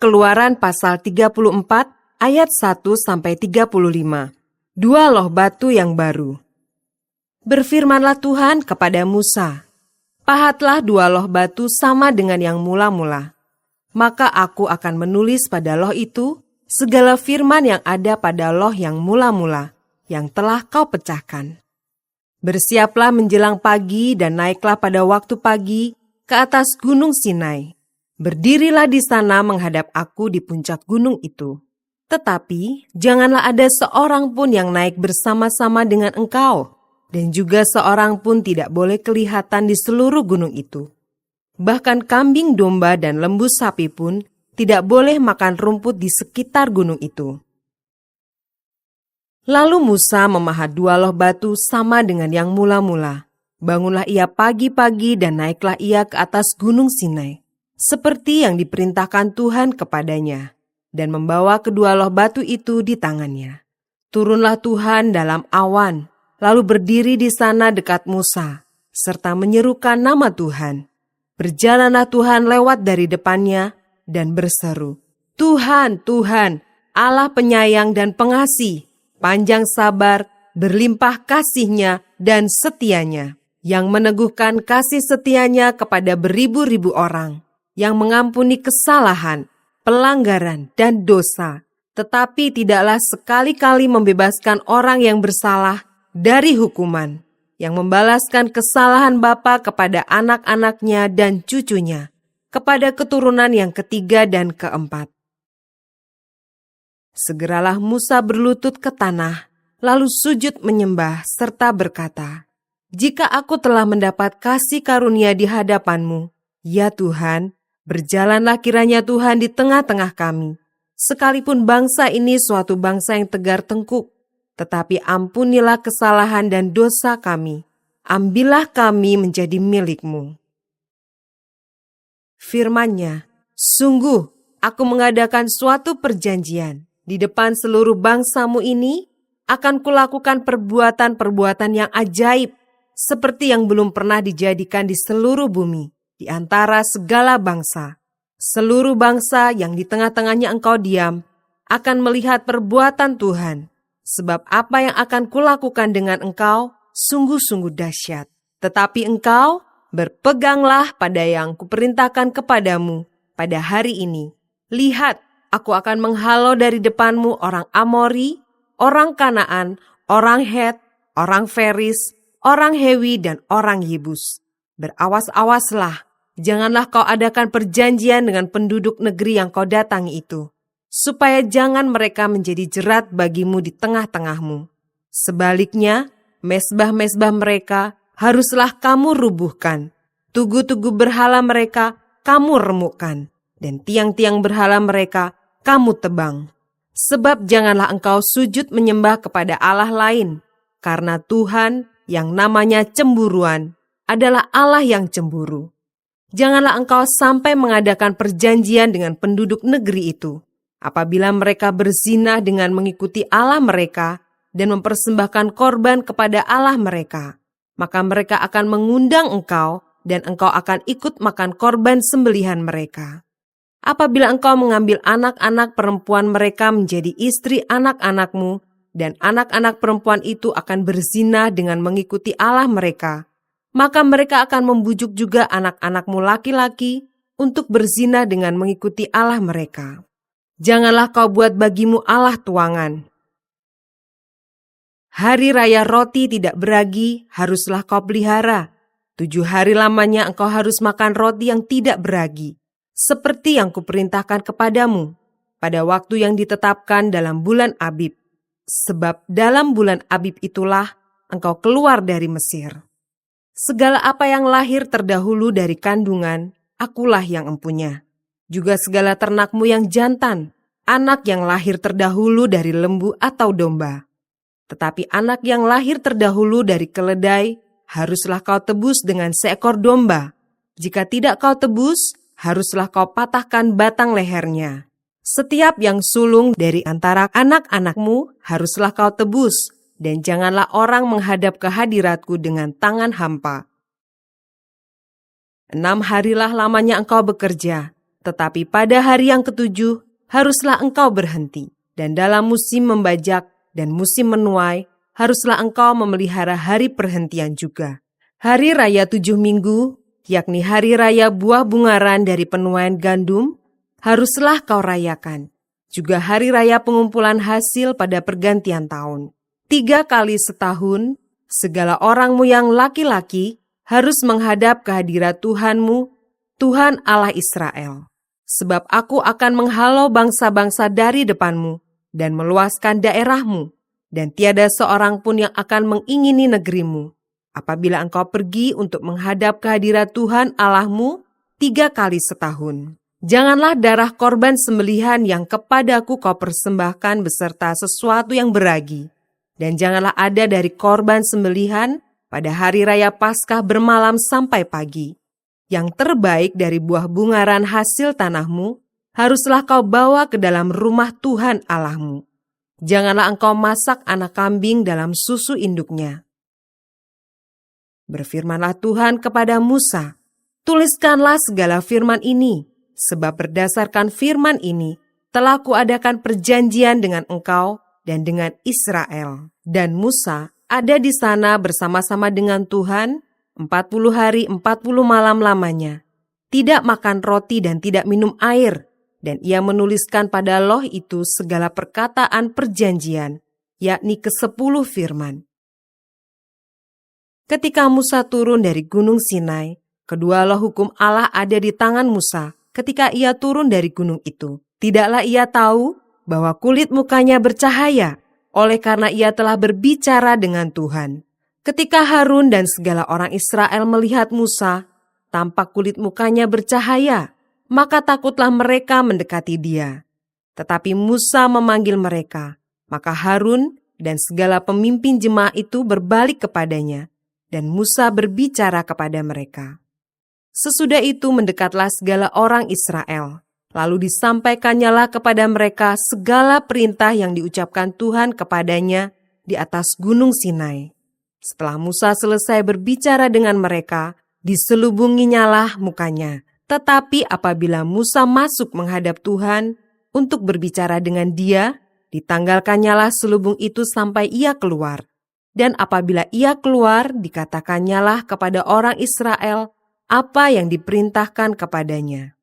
Keluaran pasal 34 ayat 1-35. Dua loh batu yang baru. Berfirmanlah Tuhan kepada Musa, "Pahatlah dua loh batu sama dengan yang mula-mula. Maka aku akan menulis pada loh itu segala firman yang ada pada loh yang mula-mula, yang telah kau pecahkan. Bersiaplah menjelang pagi dan naiklah pada waktu pagi ke atas gunung Sinai. Berdirilah di sana menghadap aku di puncak gunung itu. Tetapi janganlah ada seorang pun yang naik bersama-sama dengan engkau, dan juga seorang pun tidak boleh kelihatan di seluruh gunung itu. Bahkan kambing domba dan lembu sapi pun tidak boleh makan rumput di sekitar gunung itu." Lalu Musa memahat dua loh batu sama dengan yang mula-mula. Bangunlah ia pagi-pagi dan naiklah ia ke atas gunung Sinai, seperti yang diperintahkan Tuhan kepadanya, dan membawa kedua loh batu itu di tangannya. Turunlah Tuhan dalam awan, lalu berdiri di sana dekat Musa, serta menyerukan nama Tuhan. Berjalanlah Tuhan lewat dari depannya dan berseru, "Tuhan, Tuhan, Allah penyayang dan pengasih, panjang sabar, berlimpah kasih-Nya dan setianya, yang meneguhkan kasih setianya kepada beribu-ribu orang, yang mengampuni kesalahan, pelanggaran, dan dosa, tetapi tidaklah sekali-kali membebaskan orang yang bersalah dari hukuman, yang membalaskan kesalahan bapa kepada anak-anaknya dan cucunya, kepada keturunan yang ketiga dan keempat." Segeralah Musa berlutut ke tanah, lalu sujud menyembah serta berkata, "Jika aku telah mendapat kasih karunia di hadapan-Mu, ya Tuhan, berjalanlah kiranya Tuhan di tengah-tengah kami. Sekalipun bangsa ini suatu bangsa yang tegar tengkuk, tetapi ampunilah kesalahan dan dosa kami. Ambillah kami menjadi milik-Mu." Firman-Nya, "Sungguh, aku mengadakan suatu perjanjian. Di depan seluruh bangsa-Mu ini, akan kulakukan perbuatan-perbuatan yang ajaib, seperti yang belum pernah dijadikan di seluruh bumi, di antara segala bangsa. Seluruh bangsa yang di tengah-tengahnya engkau diam, akan melihat perbuatan Tuhan, sebab apa yang akan kulakukan dengan engkau, sungguh-sungguh dahsyat. Tetapi engkau, berpeganglah pada yang kuperintahkan kepadamu pada hari ini. Lihat, aku akan menghalau dari depanmu orang Amori, orang Kanaan, orang Het, orang Feris, orang Hewi, dan orang Yebus. Berawas-awaslah, janganlah kau adakan perjanjian dengan penduduk negeri yang kau datangi itu, supaya jangan mereka menjadi jerat bagimu di tengah-tengahmu. Sebaliknya, mezbah-mezbah mereka haruslah kamu rubuhkan, tugu-tugu berhala mereka kamu remukkan, dan tiang-tiang berhala mereka kamu tebang. Sebab janganlah engkau sujud menyembah kepada Allah lain, karena Tuhan yang namanya cemburuan adalah Allah yang cemburu. Janganlah engkau sampai mengadakan perjanjian dengan penduduk negeri itu. Apabila mereka berzina dengan mengikuti Allah mereka dan mempersembahkan korban kepada Allah mereka, maka mereka akan mengundang engkau dan engkau akan ikut makan korban sembelihan mereka. Apabila engkau mengambil anak-anak perempuan mereka menjadi istri anak-anakmu, dan anak-anak perempuan itu akan berzina dengan mengikuti Allah mereka, maka mereka akan membujuk juga anak-anakmu laki-laki untuk berzina dengan mengikuti Allah mereka. Janganlah kau buat bagimu Allah tuangan. Hari raya roti tidak beragi haruslah kau pelihara. 7 hari lamanya engkau harus makan roti yang tidak beragi, seperti yang kuperintahkan kepadamu, pada waktu yang ditetapkan dalam bulan Abib. Sebab dalam bulan Abib itulah engkau keluar dari Mesir. Segala apa yang lahir terdahulu dari kandungan, akulah yang empunya. Juga segala ternakmu yang jantan, anak yang lahir terdahulu dari lembu atau domba. Tetapi anak yang lahir terdahulu dari keledai, haruslah kau tebus dengan seekor domba. Jika tidak kau tebus, haruslah kau patahkan batang lehernya. Setiap yang sulung dari antara anak-anakmu haruslah kau tebus, dan janganlah orang menghadap ke hadiratku dengan tangan hampa. 6 harilah lamanya engkau bekerja, Tetapi pada hari yang ketujuh haruslah engkau berhenti, dan dalam musim membajak dan musim menuai haruslah engkau memelihara hari perhentian juga. Hari raya 7 minggu, yakni hari raya buah bungaran dari penuaian gandum, haruslah kau rayakan. Juga hari raya pengumpulan hasil pada pergantian tahun. 3 kali setahun, segala orangmu yang laki-laki harus menghadap kehadirat Tuhanmu, Tuhan Allah Israel. Sebab aku akan menghalau bangsa-bangsa dari depanmu dan meluaskan daerahmu, dan tiada seorang pun yang akan mengingini negerimu. Apabila engkau pergi untuk menghadap kehadirat Tuhan Allahmu 3 kali setahun. Janganlah darah korban sembelihan yang kepadaku kau persembahkan beserta sesuatu yang beragi. Dan janganlah ada dari korban sembelihan pada hari raya Paskah bermalam sampai pagi. Yang terbaik dari buah bungaran hasil tanahmu haruslah kau bawa ke dalam rumah Tuhan Allahmu. Janganlah engkau masak anak kambing dalam susu induknya. Berfirmanlah Tuhan kepada Musa, tuliskanlah segala firman ini, sebab berdasarkan firman ini telah kuadakan perjanjian dengan engkau dan dengan Israel. Dan Musa ada di sana bersama-sama dengan Tuhan 40 hari 40 malam lamanya, tidak makan roti dan tidak minum air, dan ia menuliskan pada loh itu segala perkataan perjanjian, yakni ke-10 firman. Ketika Musa turun dari gunung Sinai, kedua loh hukum Allah ada di tangan Musa ketika ia turun dari gunung itu. Tidaklah ia tahu bahwa kulit mukanya bercahaya, oleh karena ia telah berbicara dengan Tuhan. Ketika Harun dan segala orang Israel melihat Musa, tampak kulit mukanya bercahaya, maka takutlah mereka mendekati dia. Tetapi Musa memanggil mereka, maka Harun dan segala pemimpin jemaah itu berbalik kepadanya, dan Musa berbicara kepada mereka. Sesudah itu mendekatlah segala orang Israel, lalu disampaikannyalah kepada mereka segala perintah yang diucapkan Tuhan kepadanya di atas gunung Sinai. Setelah Musa selesai berbicara dengan mereka, diselubunginyalah mukanya. Tetapi apabila Musa masuk menghadap Tuhan untuk berbicara dengan dia, ditanggalkannyalah selubung itu sampai ia keluar. Dan apabila ia keluar, dikatakannyalah kepada orang Israel apa yang diperintahkan kepadanya.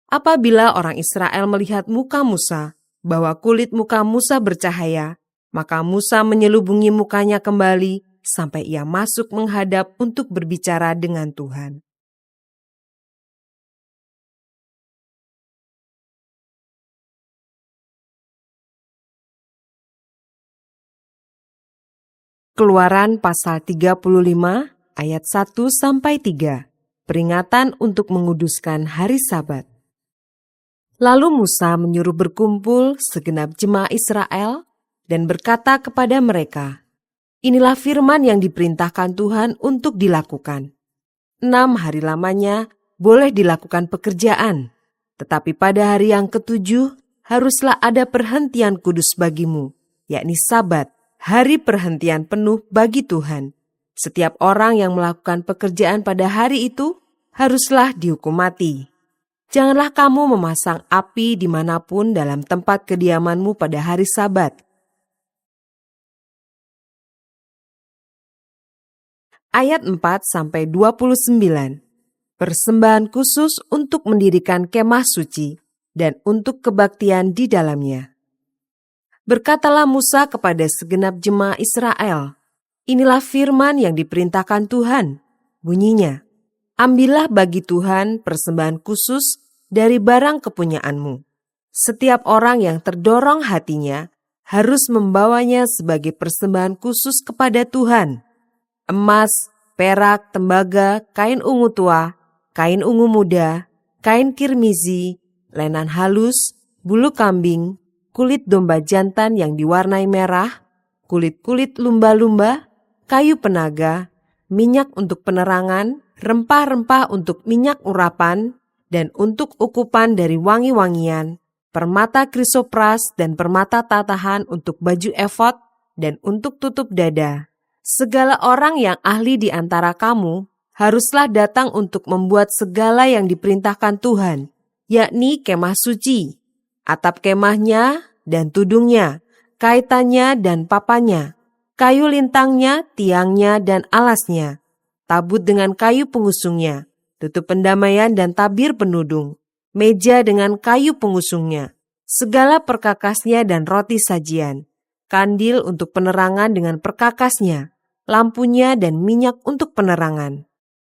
Apabila orang Israel melihat muka Musa, bahwa kulit muka Musa bercahaya, maka Musa menyelubungi mukanya kembali sampai ia masuk menghadap untuk berbicara dengan Tuhan. Keluaran pasal 35 ayat 1-3. Peringatan untuk menguduskan hari Sabat. Lalu Musa menyuruh berkumpul segenap jemaah Israel dan berkata kepada mereka, inilah firman yang diperintahkan Tuhan untuk dilakukan. 6 hari lamanya boleh dilakukan pekerjaan, tetapi pada hari yang ke-7 haruslah ada perhentian kudus bagimu, yakni Sabat, hari perhentian penuh bagi Tuhan. Setiap orang yang melakukan pekerjaan pada hari itu haruslah dihukum mati. Janganlah kamu memasang api dimanapun dalam tempat kediamanmu pada hari Sabat. Ayat 4-29. Persembahan khusus untuk mendirikan kemah suci dan untuk kebaktian di dalamnya. Berkatalah Musa kepada segenap jemaah Israel, inilah firman yang diperintahkan Tuhan. Bunyinya, ambillah bagi Tuhan persembahan khusus dari barang kepunyaanmu. Setiap orang yang terdorong hatinya harus membawanya sebagai persembahan khusus kepada Tuhan. Emas, perak, tembaga, kain ungu tua, kain ungu muda, kain kirmizi, lenan halus, bulu kambing, kulit domba jantan yang diwarnai merah, kulit-kulit lumba-lumba, kayu penaga, minyak untuk penerangan, rempah-rempah untuk minyak urapan, dan untuk ukupan dari wangi-wangian, permata krisopras dan permata tatahan untuk baju efod dan untuk tutup dada. Segala orang yang ahli di antara kamu haruslah datang untuk membuat segala yang diperintahkan Tuhan, yakni kemah suci, atap kemahnya dan tudungnya, kaitannya dan papanya, kayu lintangnya, tiangnya dan alasnya, tabut dengan kayu pengusungnya, tutup pendamaian dan tabir penudung, meja dengan kayu pengusungnya, segala perkakasnya dan roti sajian, kandil untuk penerangan dengan perkakasnya, lampunya dan minyak untuk penerangan,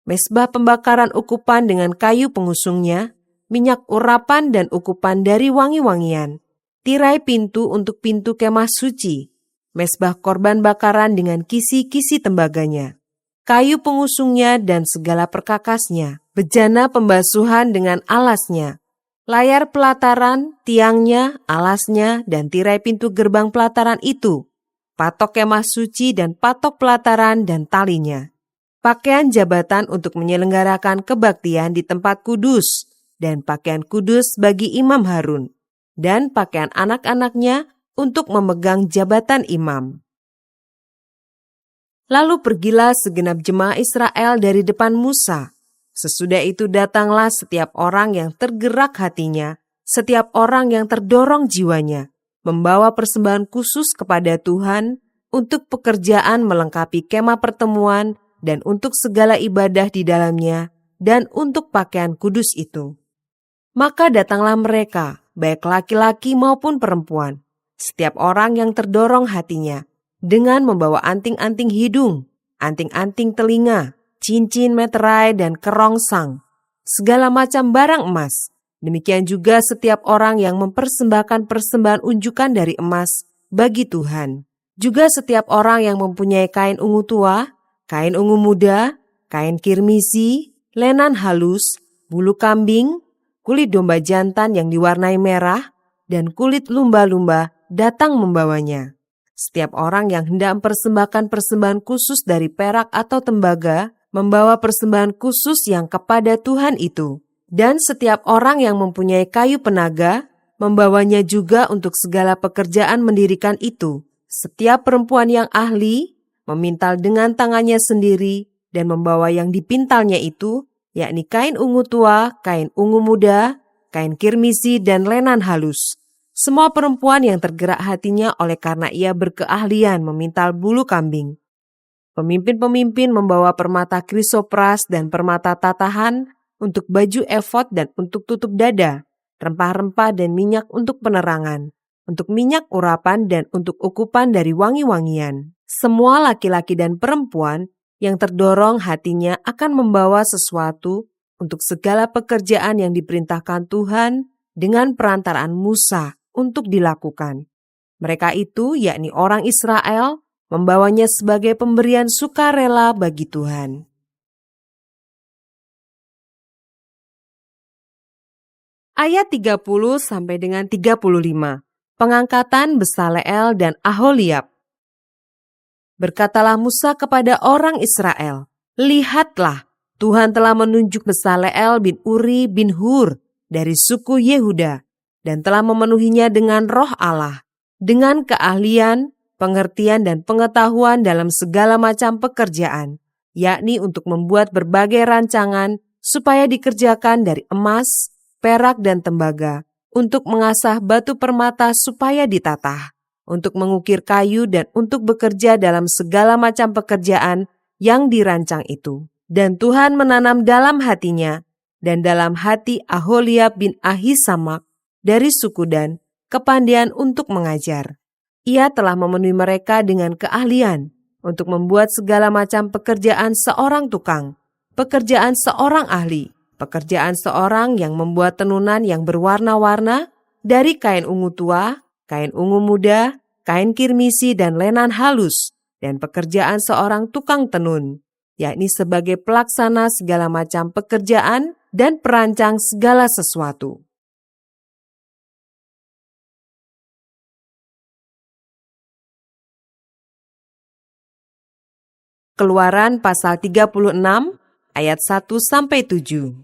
mezbah pembakaran ukupan dengan kayu pengusungnya, minyak urapan dan ukupan dari wangi-wangian, tirai pintu untuk pintu kemah suci, mezbah korban bakaran dengan kisi-kisi tembaganya, kayu pengusungnya dan segala perkakasnya, bejana pembasuhan dengan alasnya, layar pelataran, tiangnya, alasnya, dan tirai pintu gerbang pelataran itu, patok kemah suci dan patok pelataran dan talinya, pakaian jabatan untuk menyelenggarakan kebaktian di tempat kudus, dan pakaian kudus bagi imam Harun, dan pakaian anak-anaknya untuk memegang jabatan imam. Lalu pergilah segenap jemaah Israel dari depan Musa. Sesudah itu datanglah setiap orang yang tergerak hatinya, setiap orang yang terdorong jiwanya, membawa persembahan khusus kepada Tuhan untuk pekerjaan melengkapi kemah pertemuan dan untuk segala ibadah di dalamnya dan untuk pakaian kudus itu. Maka datanglah mereka, baik laki-laki maupun perempuan, setiap orang yang terdorong hatinya, dengan membawa anting-anting hidung, anting-anting telinga, cincin meterai dan kerongsang, segala macam barang emas. Demikian juga setiap orang yang mempersembahkan persembahan unjukan dari emas bagi Tuhan. Juga setiap orang yang mempunyai kain ungu tua, kain ungu muda, kain kirmisi, lenan halus, bulu kambing, kulit domba jantan yang diwarnai merah, dan kulit lumba-lumba datang membawanya. Setiap orang yang hendak mempersembahkan persembahan khusus dari perak atau tembaga, membawa persembahan khusus yang kepada Tuhan itu. Dan setiap orang yang mempunyai kayu penaga, membawanya juga untuk segala pekerjaan mendirikan itu. Setiap perempuan yang ahli, memintal dengan tangannya sendiri, dan membawa yang dipintalnya itu, yakni kain ungu tua, kain ungu muda, kain kirmisi, dan lenan halus. Semua perempuan yang tergerak hatinya oleh karena ia berkeahlian memintal bulu kambing. Pemimpin-pemimpin membawa permata krisopras dan permata tatahan untuk baju efod dan untuk tutup dada, rempah-rempah dan minyak untuk penerangan, untuk minyak urapan dan untuk ukupan dari wangi-wangian. Semua laki-laki dan perempuan yang terdorong hatinya akan membawa sesuatu untuk segala pekerjaan yang diperintahkan Tuhan dengan perantaraan Musa untuk dilakukan. Mereka itu, yakni orang Israel, membawanya sebagai pemberian sukarela bagi Tuhan. Ayat 30 sampai dengan 35. Pengangkatan Besaleel dan Aholiab. Berkatalah Musa kepada orang Israel, "Lihatlah, Tuhan telah menunjuk Besaleel bin Uri bin Hur dari suku Yehuda, dan telah memenuhinya dengan roh Allah, dengan keahlian, pengertian dan pengetahuan dalam segala macam pekerjaan, yakni untuk membuat berbagai rancangan supaya dikerjakan dari emas, perak dan tembaga, untuk mengasah batu permata supaya ditatah, untuk mengukir kayu dan untuk bekerja dalam segala macam pekerjaan yang dirancang itu. Dan Tuhan menanam dalam hatinya dan dalam hati Aholiab bin Ahisamak dari suku Dan, kepandaian untuk mengajar. Ia telah memenuhi mereka dengan keahlian untuk membuat segala macam pekerjaan seorang tukang, pekerjaan seorang ahli, pekerjaan seorang yang membuat tenunan yang berwarna-warna dari kain ungu tua, kain ungu muda, kain kirmisi dan lenan halus, dan pekerjaan seorang tukang tenun, yakni sebagai pelaksana segala macam pekerjaan dan perancang segala sesuatu. Keluaran pasal 36 ayat 1-7.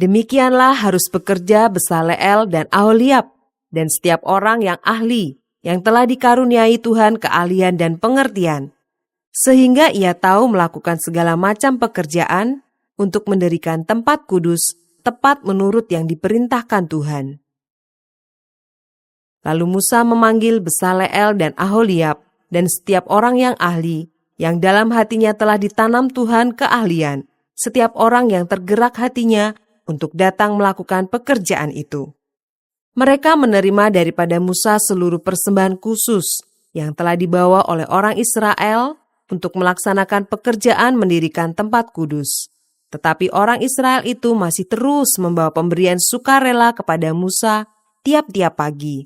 Demikianlah harus bekerja Besaleel dan Aholiab dan setiap orang yang ahli, yang telah dikaruniai Tuhan keahlian dan pengertian. sehingga ia tahu melakukan segala macam pekerjaan untuk mendirikan tempat kudus tepat menurut yang diperintahkan Tuhan. Lalu Musa memanggil Besaleel dan Aholiab dan setiap orang yang ahli, yang dalam hatinya telah ditanam Tuhan keahlian, setiap orang yang tergerak hatinya untuk datang melakukan pekerjaan itu. Mereka menerima daripada Musa seluruh persembahan khusus yang telah dibawa oleh orang Israel untuk melaksanakan pekerjaan mendirikan tempat kudus. Tetapi orang Israel itu masih terus membawa pemberian sukarela kepada Musa tiap-tiap pagi.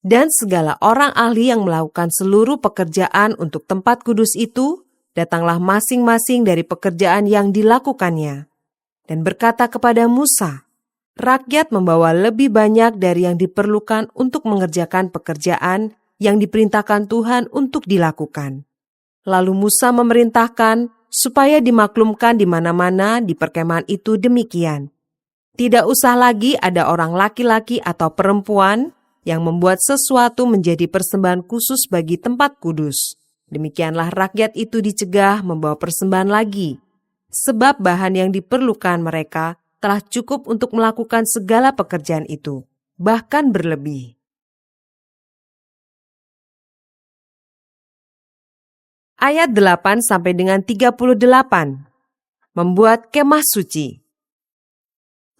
Dan segala orang ahli yang melakukan seluruh pekerjaan untuk tempat kudus itu, datanglah masing-masing dari pekerjaan yang dilakukannya. Dan berkata kepada Musa, rakyat membawa lebih banyak dari yang diperlukan untuk mengerjakan pekerjaan yang diperintahkan Tuhan untuk dilakukan. Lalu Musa memerintahkan supaya dimaklumkan di mana-mana di perkemahan itu demikian. Tidak usah lagi ada orang laki-laki atau perempuan yang membuat sesuatu menjadi persembahan khusus bagi tempat kudus. Demikianlah rakyat itu dicegah membawa persembahan lagi, sebab bahan yang diperlukan mereka telah cukup untuk melakukan segala pekerjaan itu, bahkan berlebih. Ayat 8 sampai dengan 38. Membuat kemah suci.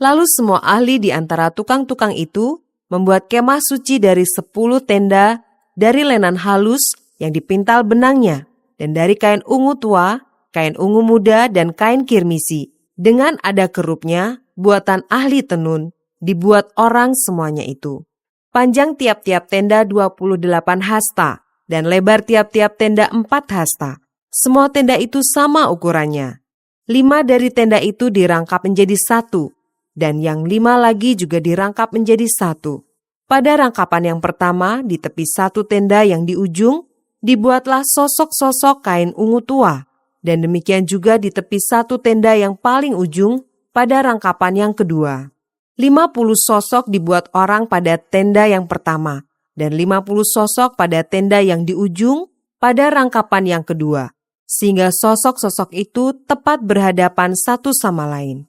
Lalu semua ahli di antara tukang-tukang itu membuat kemah suci dari 10 tenda dari lenan halus yang dipintal benangnya, dan dari kain ungu tua, kain ungu muda, dan kain kirmisi, dengan ada kerupnya, buatan ahli tenun, dibuat orang semuanya itu. Panjang tiap-tiap tenda 28 hasta, dan lebar tiap-tiap tenda 4 hasta. Semua tenda itu sama ukurannya. 5 dari tenda itu dirangkap menjadi 1, dan yang 5 lagi juga dirangkap menjadi 1. Pada rangkapan yang pertama, di tepi 1 tenda yang di ujung, dibuatlah sosok-sosok kain ungu tua, dan demikian juga di tepi 1 tenda yang paling ujung pada rangkapan yang kedua. 50 sosok dibuat orang pada tenda yang pertama, dan 50 sosok pada tenda yang di ujung pada rangkapan yang kedua, sehingga sosok-sosok itu tepat berhadapan satu sama lain.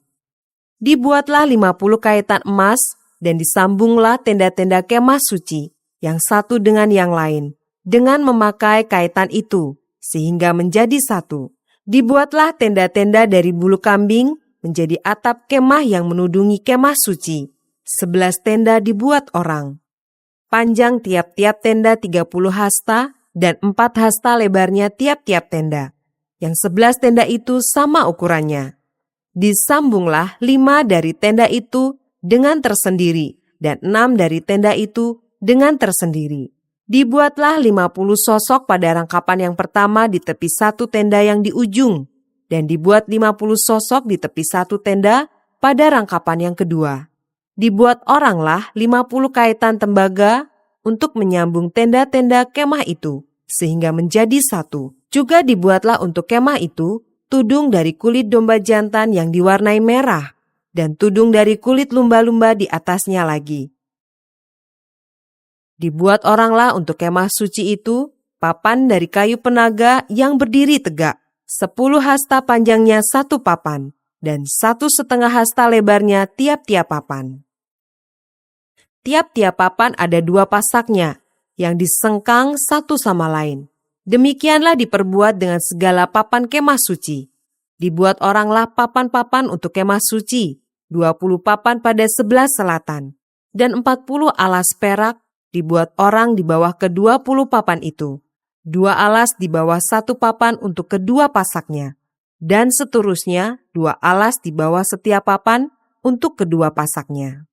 Dibuatlah 50 kaitan emas, dan disambunglah tenda-tenda kemah suci, yang satu dengan yang lain, dengan memakai kaitan itu, sehingga menjadi satu. Dibuatlah tenda-tenda dari bulu kambing, menjadi atap kemah yang menudungi kemah suci. 11 tenda dibuat orang. Panjang tiap-tiap tenda 30 hasta, dan 4 hasta lebarnya tiap-tiap tenda. Yang 11 tenda itu sama ukurannya. Disambunglah 5 dari tenda itu dengan tersendiri, dan 6 dari tenda itu dengan tersendiri. Dibuatlah 50 sosok pada rangkapan yang pertama di tepi 1 tenda yang di ujung, dan dibuat 50 sosok di tepi 1 tenda pada rangkapan yang kedua. Dibuat oranglah 50 kaitan tembaga untuk menyambung tenda-tenda kemah itu, sehingga menjadi satu. Juga dibuatlah untuk kemah itu tudung dari kulit domba jantan yang diwarnai merah, dan tudung dari kulit lumba-lumba di atasnya lagi. Dibuat oranglah untuk kemah suci itu papan dari kayu penaga yang berdiri tegak, 10 hasta panjangnya 1 papan, dan 1,5 hasta lebarnya tiap-tiap papan. Tiap-tiap papan ada 2 pasaknya, yang disengkang satu sama lain. Demikianlah diperbuat dengan segala papan kemah suci. Dibuat oranglah papan-papan untuk kemah suci, 20 papan pada sebelah selatan, dan 40 alas perak dibuat orang di bawah ke-20 papan itu. 2 alas di bawah 1 papan untuk kedua pasaknya, dan seterusnya 2 alas di bawah setiap papan untuk kedua pasaknya.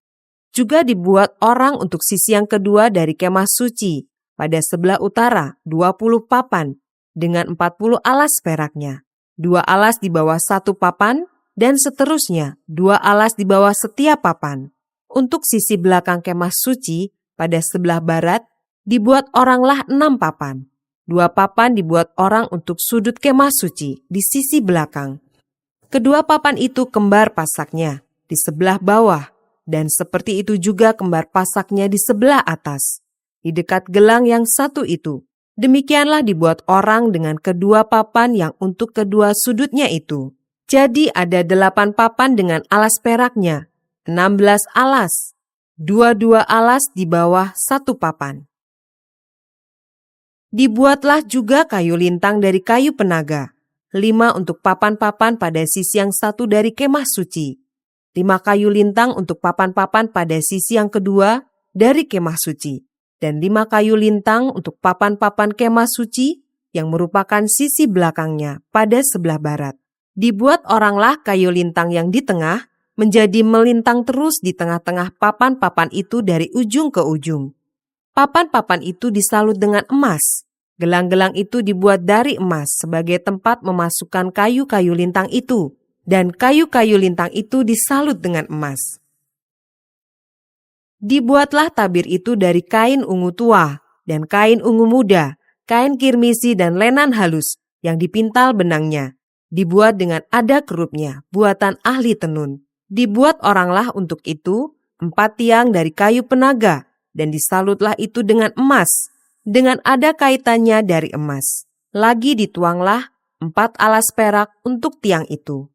Juga dibuat orang untuk sisi yang kedua dari kemah suci, pada sebelah utara 20 papan, dengan 40 alas peraknya. 2 alas di bawah 1 papan, dan seterusnya 2 alas di bawah setiap papan. Untuk sisi belakang kemah suci, pada sebelah barat, dibuat oranglah 6 papan. 2 papan dibuat orang untuk sudut kemah suci di sisi belakang. Kedua papan itu kembar pasaknya di sebelah bawah, dan seperti itu juga kembar pasaknya di sebelah atas. Di dekat gelang yang satu itu, Demikianlah dibuat orang dengan kedua papan yang untuk kedua sudutnya itu. Jadi ada 8 papan dengan alas peraknya, 16 alas, 2 alas di bawah satu papan. Dibuatlah juga kayu lintang dari kayu penaga, 5 untuk papan-papan pada sisi yang satu dari kemah suci, 5 kayu lintang untuk papan-papan pada sisi yang kedua dari kemah suci, dan 5 kayu lintang untuk papan-papan kemah suci yang merupakan sisi belakangnya pada sebelah barat. Dibuat oranglah kayu lintang yang di tengah menjadi melintang terus di tengah-tengah papan-papan itu dari ujung ke ujung. Papan-papan itu disalut dengan emas. Gelang-gelang itu dibuat dari emas sebagai tempat memasukkan kayu-kayu lintang itu, dan kayu-kayu lintang itu disalut dengan emas. Dibuatlah tabir itu dari kain ungu tua dan kain ungu muda, kain kirmisi dan lenan halus yang dipintal benangnya. Dibuat dengan ada kerupnya, buatan ahli tenun. Dibuat oranglah untuk itu 4 tiang dari kayu penaga, dan disalutlah itu dengan emas, dengan ada kaitannya dari emas. Lagi dituanglah 4 alas perak untuk tiang itu.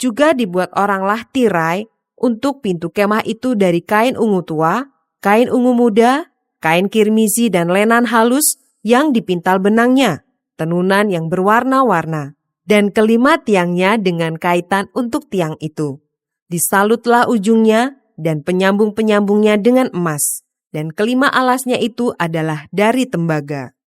Juga dibuat oranglah tirai untuk pintu kemah itu dari kain ungu tua, kain ungu muda, kain kirmisi dan lenan halus yang dipintal benangnya, tenunan yang berwarna-warna, dan kelima tiangnya dengan kaitan untuk tiang itu. Disalutlah ujungnya dan penyambung-penyambungnya dengan emas, dan kelima alasnya itu adalah dari tembaga.